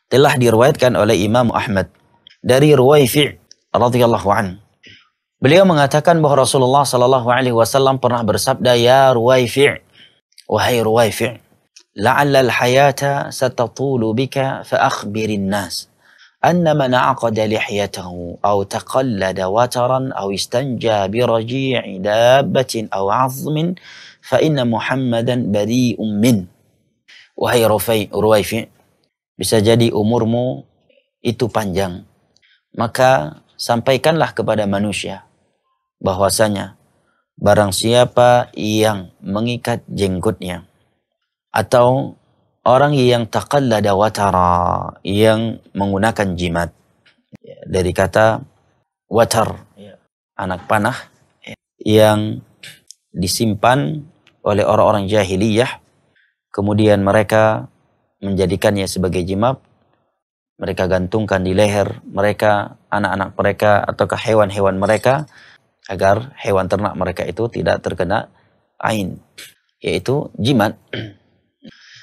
telah diriwayatkan oleh Imam Ahmad dari Ruwaifi' radhiyallahu an. Beliau mengatakan bahwa Rasulullah sallallahu alaihi wasallam pernah bersabda, "Ya Ruwaifi', wahai Ruwaifi', la'alla al-hayata satatulu bika fa akhbirin nas anna man aqada lihyatahu aw taqallada wataran aw istanja bi raji'i dabbatin aw 'azmin fa inna Muhammadan bari'un min." Wahai Ruwaifi', bisa jadi umurmu itu panjang, maka sampaikanlah kepada manusia bahwasanya barang siapa yang mengikat jenggotnya atau orang yang taqallada watara, yang menggunakan jimat, dari kata watar, anak panah yang disimpan oleh orang-orang jahiliyah, kemudian mereka menjadikannya sebagai jimat, mereka gantungkan di leher mereka, anak-anak mereka ataukah hewan-hewan mereka, agar hewan ternak mereka itu tidak terkena ain, yaitu jimat.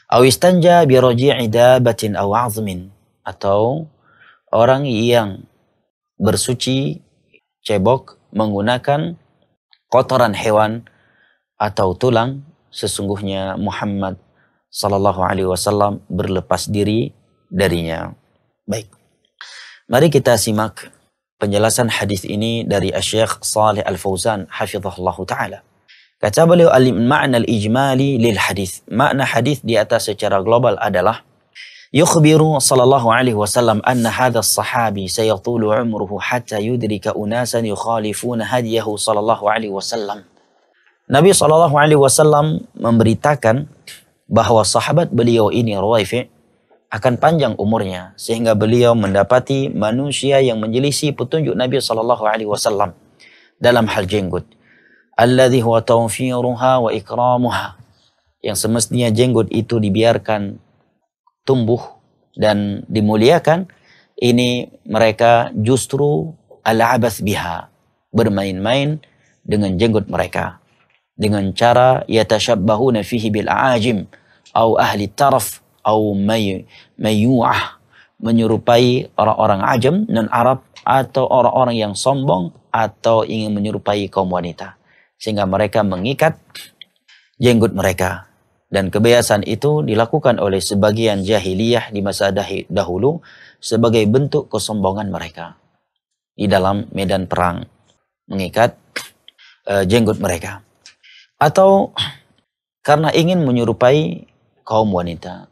Aw istanja bi raji'i dabatin aw 'azmin, atau orang yang bersuci cebok menggunakan kotoran hewan atau tulang, sesungguhnya Muhammad sallallahu alaihi wasallam berlepas diri darinya. Baik. Mari kita simak penjelasan hadis ini dari Asy-Syaikh Shalih Al-Fauzan hafizahullah taala. Kata beliau, al-ma'na al-ijmali lil hadis. Makna hadis di atas secara global adalah yukhbiru sallallahu alaihi wasallam anna hadha as-sahabi sayatulu umruhu hatta yudrika unasan yukhalifuna hadiyahu sallallahu alaihi wasallam. Nabi sallallahu alaihi wasallam memberitakan bahwa sahabat beliau ini Ruwaifi' akan panjang umurnya sehingga beliau mendapati manusia yang menyelisih petunjuk Nabi sallallahu alaihi wasallam dalam hal jenggot. Alladhi huwa tawfiruha wa ikramuha, yang semestinya jenggot itu dibiarkan tumbuh dan dimuliakan, ini mereka justru al-abath biha, bermain-main dengan jenggot mereka dengan cara yatashabbahuna fihi bil a'ajim au ahli taraf au mayyu'ah, menyerupai orang-orang ajam non Arab atau orang-orang yang sombong atau ingin menyerupai kaum wanita, sehingga mereka mengikat jenggot mereka. Dan kebiasaan itu dilakukan oleh sebagian jahiliyah di masa dahulu sebagai bentuk kesombongan mereka di dalam medan perang, mengikat jenggot mereka, atau karena ingin menyerupai kaum wanita.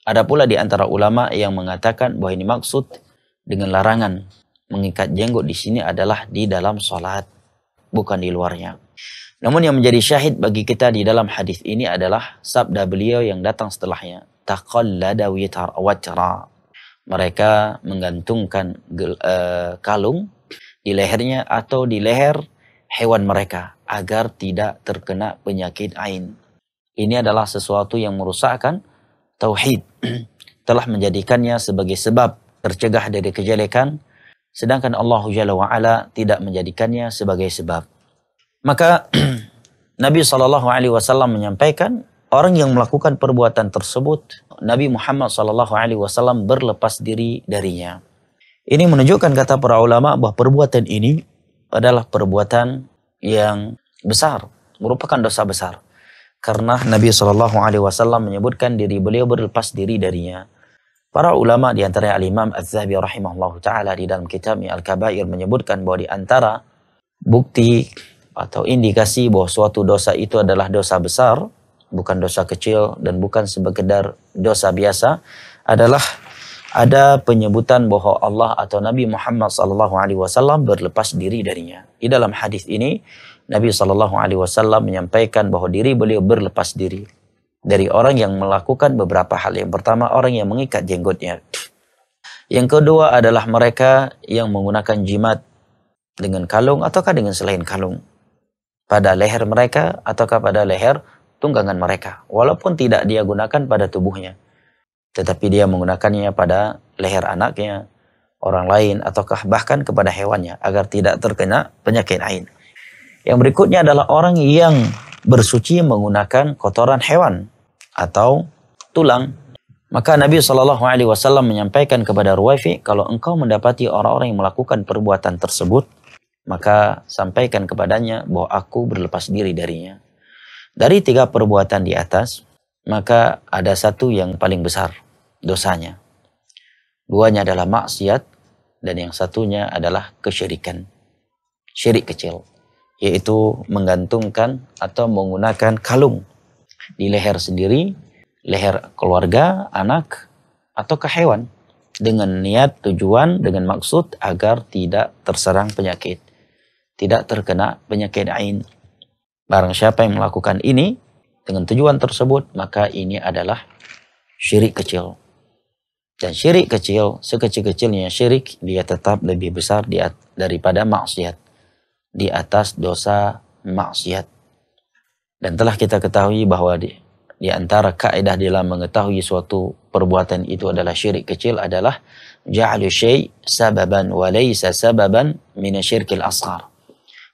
Ada pula di antara ulama yang mengatakan bahwa ini maksud dengan larangan mengikat jenggot di sini adalah di dalam salat, bukan di luarnya. Namun yang menjadi syahid bagi kita di dalam hadis ini adalah sabda beliau yang datang setelahnya, taqallada watra. Mereka menggantungkan kalung di lehernya atau di leher hewan mereka agar tidak terkena penyakit ain. Ini adalah sesuatu yang merusakkan tauhid, telah menjadikannya sebagai sebab tercegah dari kejelekan, sedangkan Allah Jalla wa'ala tidak menjadikannya sebagai sebab. Maka Nabi SAW menyampaikan orang yang melakukan perbuatan tersebut, Nabi Muhammad SAW berlepas diri darinya. Ini menunjukkan, kata para ulama, bahwa perbuatan ini adalah perbuatan yang besar, merupakan dosa besar. Karena Nabi SAW menyebutkan diri beliau berlepas diri darinya. Para ulama di antaranya Al-Imam Az-Zahabi rahimahullah ta'ala di dalam kitabnya Al-Kabair menyebutkan bahwa di antara bukti atau indikasi bahwa suatu dosa itu adalah dosa besar, bukan dosa kecil dan bukan sekedar dosa biasa, adalah ada penyebutan bahwa Allah atau Nabi Muhammad SAW berlepas diri darinya. Di dalam hadis ini Nabi SAW menyampaikan bahwa diri beliau berlepas diri dari orang yang melakukan beberapa hal. Yang pertama, orang yang mengikat jenggotnya. Yang kedua adalah mereka yang menggunakan jimat dengan kalung ataukah dengan selain kalung pada leher mereka ataukah pada leher tunggangan mereka, walaupun tidak dia gunakan pada tubuhnya, tetapi dia menggunakannya pada leher anaknya, orang lain, ataukah bahkan kepada hewannya agar tidak terkena penyakit ain. Yang berikutnya adalah orang yang bersuci menggunakan kotoran hewan atau tulang, Maka Nabi SAW menyampaikan kepada Ruwaifi, kalau engkau mendapati orang-orang yang melakukan perbuatan tersebut, maka sampaikan kepadanya bahwa aku berlepas diri darinya. Dari 3 perbuatan di atas, maka ada satu yang paling besar dosanya. 2-nya adalah maksiat, dan yang satunya adalah kesyirikan. Syirik kecil, yaitu menggantungkan atau menggunakan kalung di leher sendiri, leher keluarga, anak, atau ke hewan, dengan niat, tujuan, dengan maksud agar tidak terserang penyakit, tidak terkena penyakit ain. Barang siapa yang melakukan ini dengan tujuan tersebut, maka ini adalah syirik kecil. Dan syirik kecil, sekecil-kecilnya syirik, dia tetap lebih besar daripada maksiat, di atas dosa maksiat. Dan telah kita ketahui bahwa di antara kaidah dalam mengetahui suatu perbuatan itu adalah syirik kecil adalah ja'alu syai' sababan wa laysa sababan minasyirkil asghar.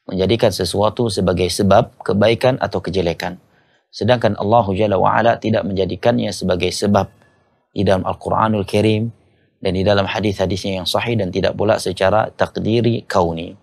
Menjadikan sesuatu sebagai sebab kebaikan atau kejelekan. Sedangkan Allah Jalla wa Ala tidak menjadikannya sebagai sebab di dalam Al-Quranul Karim dan di dalam hadis-hadisnya yang sahih, dan tidak pula secara takdiri kauni.